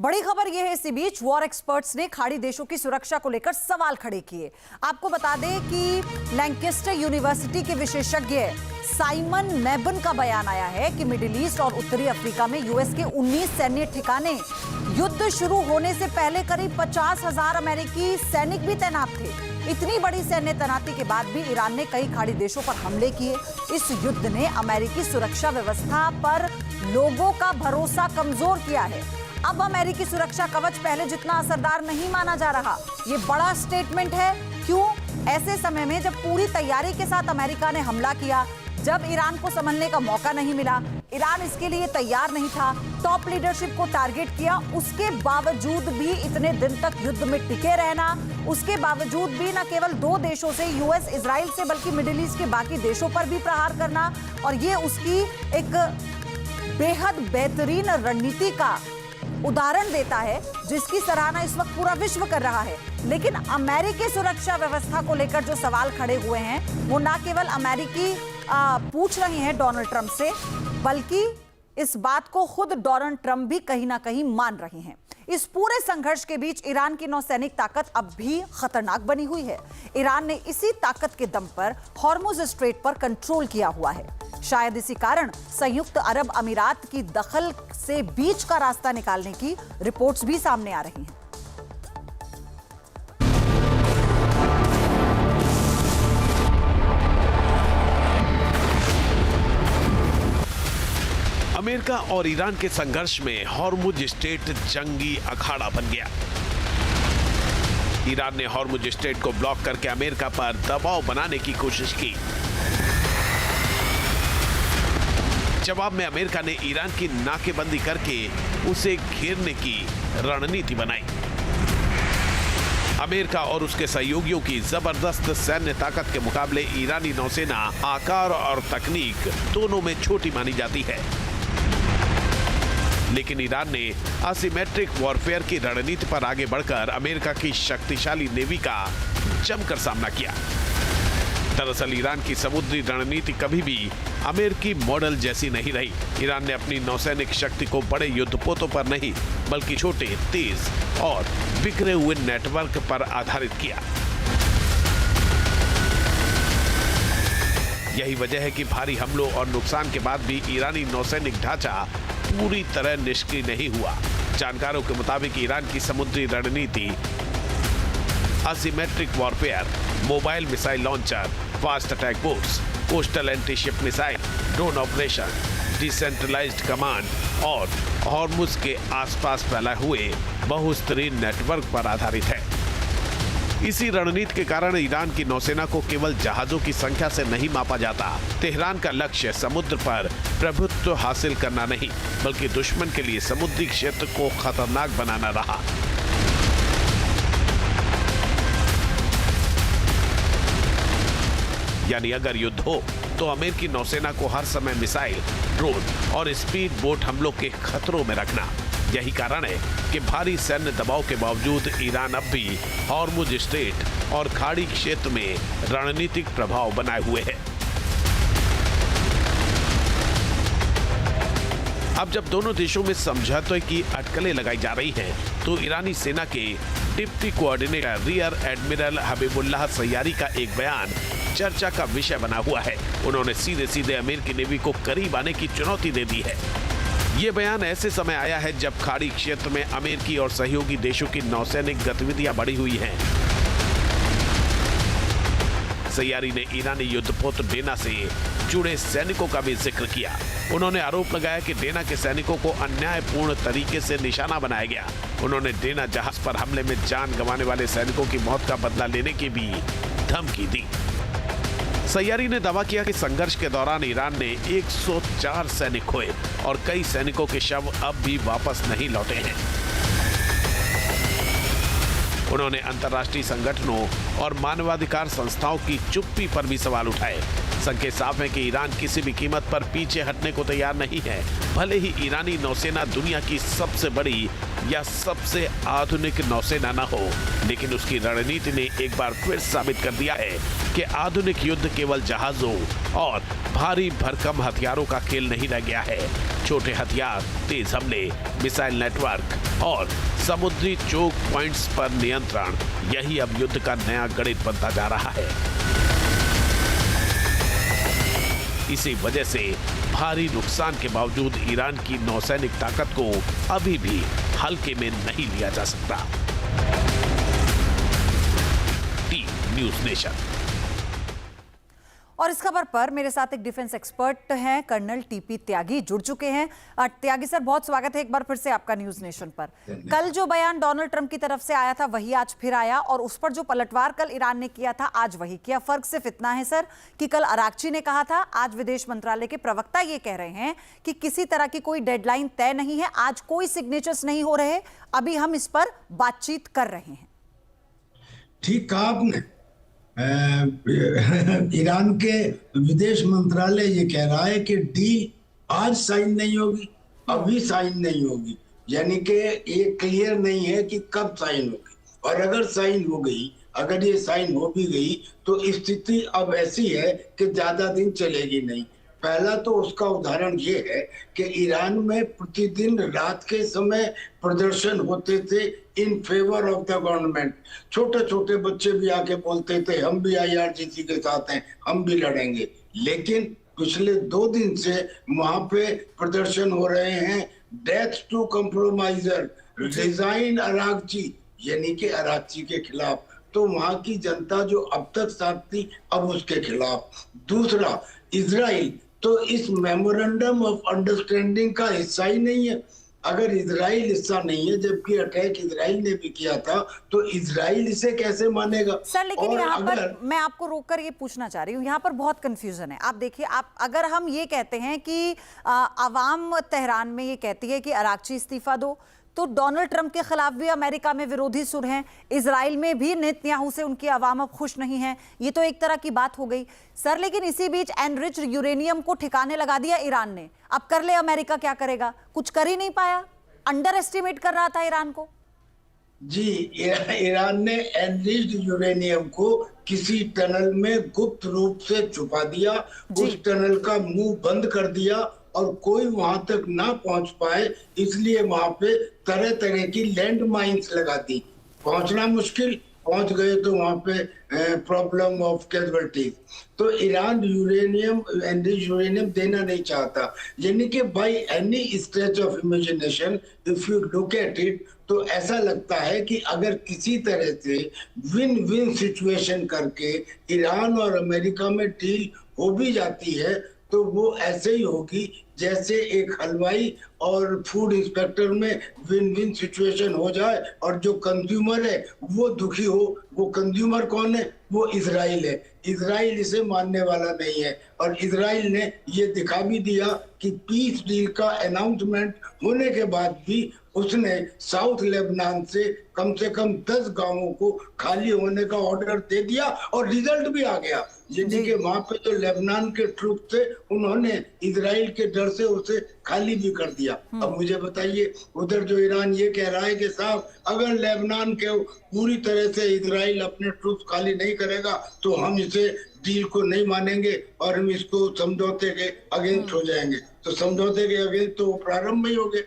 बड़ी खबर यह है, इसी बीच वॉर एक्सपर्ट्स ने खाड़ी देशों की सुरक्षा को लेकर सवाल खड़े किए। आपको बता दें कि लैंकेस्टर यूनिवर्सिटी के विशेषज्ञ साइमन मेबन का बयान आया है कि मिडिल ईस्ट और उत्तरी अफ्रीका में यूएस के 19 सैन्य ठिकाने युद्ध शुरू होने से पहले करीब 50,000 अमेरिकी सैनिक भी तैनात थे। इतनी बड़ी सैन्य तैनाती के बाद भी ईरान ने कई खाड़ी देशों पर हमले किए। इस युद्ध ने अमेरिकी सुरक्षा व्यवस्था पर लोगों का भरोसा कमजोर किया है। अब अमेरिकी सुरक्षा कवच पहले जितना असरदार नहीं माना जा रहा। ये बड़ा स्टेटमेंट है। क्यों? ऐसे समय में जब पूरी तैयारी के साथ अमेरिका ने हमला किया, जब ईरान को संभलने का मौका नहीं मिला, ईरान इसके लिए तैयार नहीं था, टॉप लीडरशिप को टारगेट किया, उसके बावजूद भी इतने दिन तक युद्ध में टिके रहना, उसके बावजूद भी न केवल दो देशों से, यूएस इजराइल से, बल्कि मिडिल ईस्ट के बाकी देशों पर भी प्रहार करना, और ये उसकी एक बेहद बेहतरीन रणनीति का उदाहरण देता है, जिसकी सराहना इस वक्त पूरा विश्व कर रहा है। लेकिन अमेरिकी सुरक्षा व्यवस्था को लेकर जो सवाल खड़े हुए हैं, वो ना केवल अमेरिकी पूछ रहे हैं डोनाल्ड ट्रंप से, बल्कि इस बात को खुद डोनाल्ड ट्रंप भी कहीं ना कहीं मान रहे हैं। इस पूरे संघर्ष के बीच ईरान की नौसैनिक ताकत अब भी खतरनाक बनी हुई है। ईरान ने इसी ताकत के दम पर हॉर्मुज स्ट्रेट पर कंट्रोल किया हुआ है। शायद इसी कारण संयुक्त अरब अमीरात की दखल से बीच का रास्ता निकालने की रिपोर्ट्स भी सामने आ रही हैं। अमेरिका और ईरान के संघर्ष में हॉर्मुज स्ट्रेट जंगी अखाड़ा बन गया। ईरान ने हॉर्मुज स्ट्रेट को ब्लॉक करके अमेरिका पर दबाव बनाने की कोशिश की। जवाब में अमेरिका ने ईरान की नाकेबंदी करके उसे घेरने की रणनीति बनाई। अमेरिका और उसके सहयोगियों की जबरदस्त सैन्य ताकत के मुकाबले ईरानी नौसेना आकार और तकनीक दोनों में छोटी मानी जाती है। लेकिन ईरान ने असिमेट्रिक वॉरफेयर की रणनीति पर आगे बढ़कर अमेरिका की शक्तिशाली नेवी का जमकर सामना किया। दरअसल ईरान की समुद्री रणनीति कभी भी अमेरिकी मॉडल जैसी नहीं रही। ईरान ने अपनी नौसैनिक शक्ति को बड़े युद्धपोतों पर नहीं, बल्कि छोटे, तेज और बिखरे हुए नेटवर्क पर आधारित किया। यही वजह है कि भारी हमलों और नुकसान के बाद भी ईरानी नौसैनिक ढांचा पूरी तरह निष्क्रिय नहीं हुआ। जानकारों के मुताबिक ईरान की समुद्री रणनीति asymmetric warfare, mobile missile launcher, fast attack boats, coastal anti ship missile, drone operation, decentralised command और हॉर्मुज के आसपास फैला हुए बहुस्तरीय नेटवर्क पर आधारित है। इसी रणनीति के कारण ईरान की नौसेना को केवल जहाजों की संख्या से नहीं मापा जाता। तेहरान का लक्ष्य समुद्र पर प्रभुत्व हासिल करना नहीं, बल्कि दुश्मन के लिए समुद्री क्षेत्र को खतरनाक बनाना रहा। यानी अगर युद्ध हो तो अमेरिकी नौसेना को हर समय मिसाइल, ड्रोन और स्पीड बोट हमलों के खतरों में रखना। यही कारण है कि भारी सैन्य दबाव के बावजूद ईरान अब भी हॉर्मुज स्ट्रेट और खाड़ी क्षेत्र में रणनीतिक प्रभाव बनाए हुए है। अब जब दोनों देशों में समझौते की अटकलें लगाई जा रही हैं, तो ईरानी सेना के deputy coordinator rear admiral Habibullah Sayyari का एक बयान चर्चा का विषय बना हुआ है। उन्होंने सीधे सीधे अमेरिकी नेवी को करीब आने की चुनौती दे दी है। ये बयान ऐसे समय आया है जब खाड़ी क्षेत्र में अमेरिकी और सहयोगी देशों की नौसैनिक गतिविधियां बढ़ी हुई हैं। सैयारी ने ईरानी युद्धपोत डेना से जुड़े सैनिकों का भी जिक्र किया। उन्होंने आरोप लगाया कि डेना के सैनिकों को अन्यायपूर्ण तरीके से निशाना बनाया गया। उन्होंने डेना जहाज पर हमले में जान गंवाने वाले सैनिकों की मौत का बदला लेने की भी धमकी दी। सैयारी ने दावा किया कि संघर्ष के दौरान ईरान ने 104 सैनिक खोए और कई सैनिकों के शव अब भी वापस नहीं लौटे हैं। उन्होंने अंतर्राष्ट्रीय संगठनों और मानवाधिकार संस्थाओं की चुप्पी पर भी सवाल उठाए। संकेत साफ है कि ईरान किसी भी कीमत पर पीछे हटने को तैयार नहीं है। भले ही ईरानी नौसेना दुनिया की सबसे बड़ी या सबसे आधुनिक नौसेना न हो, लेकिन उसकी रणनीति ने एक बार फिर साबित कर दिया है कि आधुनिक युद्ध केवल जहाजों और भारी भरकम हथियारों का खेल नहीं रह गया है, छोटे हथियार, तेज हमले, मिसाइल नेटवर्क और समुद्री चोक पॉइंट्स पर नियंत्रण, यही अब युद्ध का नया गणित बनता जा रहा है। इसी वजह से भारी नुकसान के बावजूद ईरान की नौसैनिक ताकत को अभी भी हल्के में नहीं लिया जा सकता। T news nation. और इस खबर पर मेरे साथ एक डिफेंस एक्सपर्ट हैं, कर्नल टीपी त्यागी जुड़ चुके हैं। त्यागी सर, बहुत स्वागत है एक बार फिर से आपका न्यूज नेशन पर। कल जो बयान डोनाल्ड ट्रंप की तरफ से आया था वही आज फिर आया, और उस पर जो पलटवार कल ईरान ने किया था आज वही किया। फर्क सिर्फ इतना है सर कि कल अराक्ची ने कहा था, आज विदेश मंत्रालय के प्रवक्ता ये कह रहे हैं कि किसी तरह की कोई डेडलाइन तय नहीं है, आज कोई सिग्नेचर्स नहीं हो रहे, अभी हम इस पर बातचीत कर रहे हैं। ठीक कहा आपने। ईरान के विदेश मंत्रालय ये कह रहा है कि डील आज साइन नहीं होगी, अभी साइन नहीं होगी, यानी कि ये क्लियर नहीं है कि कब साइन होगी। और अगर साइन हो गई, अगर ये साइन हो भी गई, तो स्थिति अब ऐसी है कि ज्यादा दिन चलेगी नहीं। पहला तो उसका उदाहरण ये है कि ईरान में प्रतिदिन रात के समय प्रदर्शन होते थे in favour of the government. छोटे छोटे बच्चे भी आके बोलते थे हम भी IRGC के साथ हैं, हम भी लड़ेंगे। लेकिन पिछले 2 दिन से वहां पे प्रदर्शन हो रहे हैं, डेथ टू कंप्रोमाइजर, रिजाइन अरागची, यानी कि अरागची के खिलाफ। तो वहां की जनता जो अब तक साथ थी, अब उसके खिलाफ। दूसरा, इजराइल तो इस मेमोरेंडम ऑफ अंडरस्टैंडिंग का हिस्सा ही नहीं है। अगर इजराइल हिस्सा नहीं है, जबकि अटैक इजराइल ने भी किया था, तो इजराइल इसे कैसे मानेगा? सर लेकिन यहाँ पर मैं आपको रोककर ये पूछना चाह रही हूँ, यहाँ पर बहुत कंफ्यूजन है। आप देखिए, आप अगर हम ये कहते हैं कि अवाम तेहरान में ये कहती है कि अराक्ची इस्तीफा दो, तो डोनाल्ड ट्रंप के खिलाफ भी अमेरिका में विरोधी सुर हैं, इजराइल में भी नेतन्याहू से उनकी अवाम अब खुश नहीं है। ये तो एक तरह की बात हो गई सर, लेकिन इसी बीच एनरिच यूरेनियम को ठिकाने लगा दिया ईरान ने। अब कर ले अमेरिका, क्या करेगा? कुछ कर ही नहीं पाया, अंडर एस्टिमेट कर रहा था ईरान को। जी, ईरान ने एनरिच्ड यूरेनियम को किसी टनल में गुप्त रूप से छुपा दिया, उस टनल का मुंह बंद कर दिया और कोई वहां तक ना पहुंच पाए, इसलिए वहां पे तरह तरह की लैंड माइन्स लगा दी। पहुंचना मुश्किल, पहुंच गए तो वहां पे प्रॉब्लम ऑफ कैजुअल्टीज। तो ईरान एनरिच्ड यूरेनियम देना नहीं चाहता, यानी कि by any stretch of imagination if you look at it, तो ऐसा लगता है कि अगर किसी तरह से विन विन सिचुएशन करके ईरान और अमेरिका में डील हो भी जाती है, तो वो ऐसे ही होगी जैसे एक हलवाई और फूड इंस्पेक्टर में विन विन सिचुएशन हो जाए, और जो कंज्यूमर है वो दुखी हो। वो कंज्यूमर कौन है? वो इजराइल है। इजराइल इसे मानने वाला नहीं है, और इजराइल ने ये दिखा भी दिया कि पीस डील का अनाउंसमेंट होने के बाद भी उसने साउथ लेबनान से कम 10 गांवों को खाली होने का ऑर्डर दे दिया, और रिजल्ट भी आ गया। यानी कि वहां पे जो लेबनान के ट्रूप थे, उन्होंने इजराइल के डर से उसे खाली भी कर दिया। अब मुझे बताइए, उधर जो ईरान ये कह रहा है कि साहब अगर लेबनान के पूरी तरह से इजराइल अपने ट्रूप खाली नहीं करेगा, तो हम इसे डील को नहीं मानेंगे और हम इसको समझौते के अगेंस्ट हो जाएंगे। तो समझौते के अगेंस्ट तो वो प्रारंभ ही हो गए।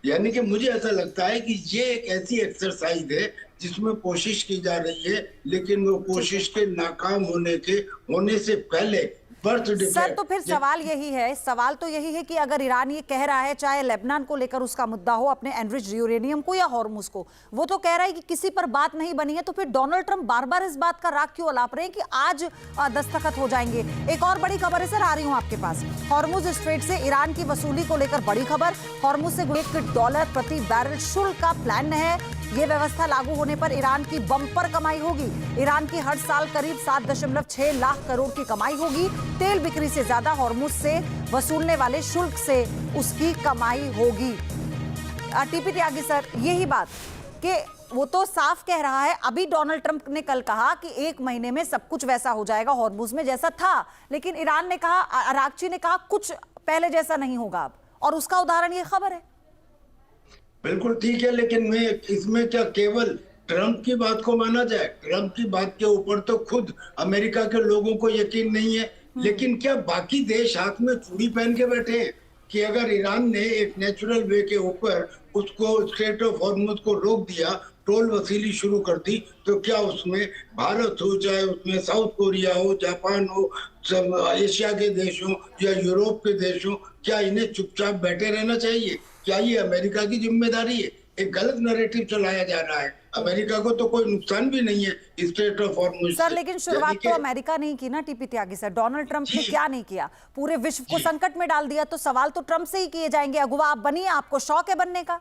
यानी कि मुझे ऐसा लगता है कि ये एक ऐसी एक्सरसाइज है जिसमें कोशिश की जा रही है, लेकिन वो कोशिश के नाकाम होने से पहले सर, तो फिर सवाल यही है कि अगर ईरान ये कह रहा है, चाहे लेबनान को लेकर उसका मुद्दा हो, अपने एनरिच्ड यूरेनियम को या हॉर्मुज को, वो तो कह रहा है कि किसी पर बात नहीं बनी है, तो फिर डोनाल्ड ट्रंप बार बार इस बात का राग क्यों अलाप रहे हैं कि आज दस्तखत हो जाएंगे? एक और बड़ी खबर है सर, आ रही हूं आपके पास। हॉर्मुज स्ट्रेट से ईरान की वसूली को लेकर बड़ी खबर। हॉर्मुज से $1 प्रति बैरल शुल्क का प्लान है। ये व्यवस्था लागू होने पर ईरान की बम्पर कमाई होगी। ईरान की हर साल करीब 7.6 लाख करोड़ की कमाई होगी। तेल बिक्री से ज्यादा हॉर्मुज से वसूलने वाले शुल्क से उसकी कमाई होगी। टीपी त्यागी सर, यही बात कि वो तो साफ कह रहा है, अभी डोनाल्ड ट्रंप ने कल कहा कि 1 महीने में सब कुछ वैसा हो जाएगा हॉर्मुज में जैसा था, लेकिन ईरान ने कहा, अराक्ची ने कहा कुछ पहले जैसा नहीं होगा अब, और उसका उदाहरण ये खबर है। बिल्कुल ठीक है, लेकिन मैं इसमें क्या केवल ट्रंप की बात को माना जाए? ट्रंप की बात के ऊपर तो खुद अमेरिका के लोगों को यकीन नहीं है, लेकिन क्या बाकी देश हाथ में चूड़ी पहन के बैठे हैं? कि अगर ईरान ने एक नेचुरल वे के ऊपर उसको स्ट्रेट ऑफ हॉर्मुज को रोक दिया, टोल वसूली शुरू कर दी, तो क्या उसमें भारत हो, चाहे उसमें साउथ कोरिया हो, जापान हो, एशिया के देश हो या यूरोप के देश हो, क्या इन्हें चुपचाप बैठे रहना चाहिए? क्या ये अमेरिका की जिम्मेदारी है? एक गलत नैरेटिव चलाया जा रहा है। अमेरिका को तो कोई नुकसान भी नहीं है स्ट्रेट ऑफ हॉर्मुज सर, से। लेकिन शुरुआत तो अमेरिका ने ही की ना टीपी त्यागी सर। डोनाल्ड ट्रंप ने क्या नहीं किया, पूरे विश्व को संकट में डाल दिया। तो सवाल तो ट्रंप से ही किए जाएंगे। अगुवा आप बनिए, आपको शौक है बनने का।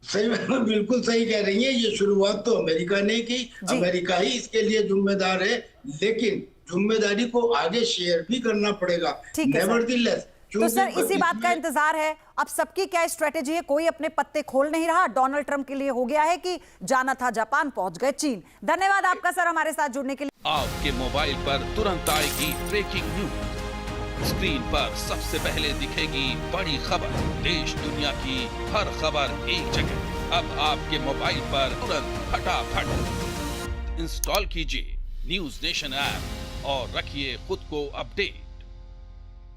सही, बिल्कुल सही कह रही है। ये शुरुआत तो अमेरिका ने की, अमेरिका ही इसके लिए जिम्मेदार है, लेकिन जिम्मेदारी को आगे शेयर भी करना पड़ेगा। नेवरदीलेस, तो सर इसी बात का इंतजार है। अब सबकी क्या स्ट्रेटेजी है? कोई अपने पत्ते खोल नहीं रहा। डोनाल्ड ट्रंप के लिए हो गया है कि जाना था जापान, पहुंच गए चीन। धन्यवाद आपका सर हमारे साथ जुड़ने के लिए। आपके मोबाइल पर तुरंत आएगी ब्रेकिंग न्यूज। स्क्रीन पर सबसे पहले दिखेगी बड़ी खबर। देश दुनिया की हर खबर एक जगह। अब आपके मोबाइल पर तुरंत फटाफट इंस्टॉल कीजिए न्यूज नेशन ऐप और रखिए खुद को अपडेट।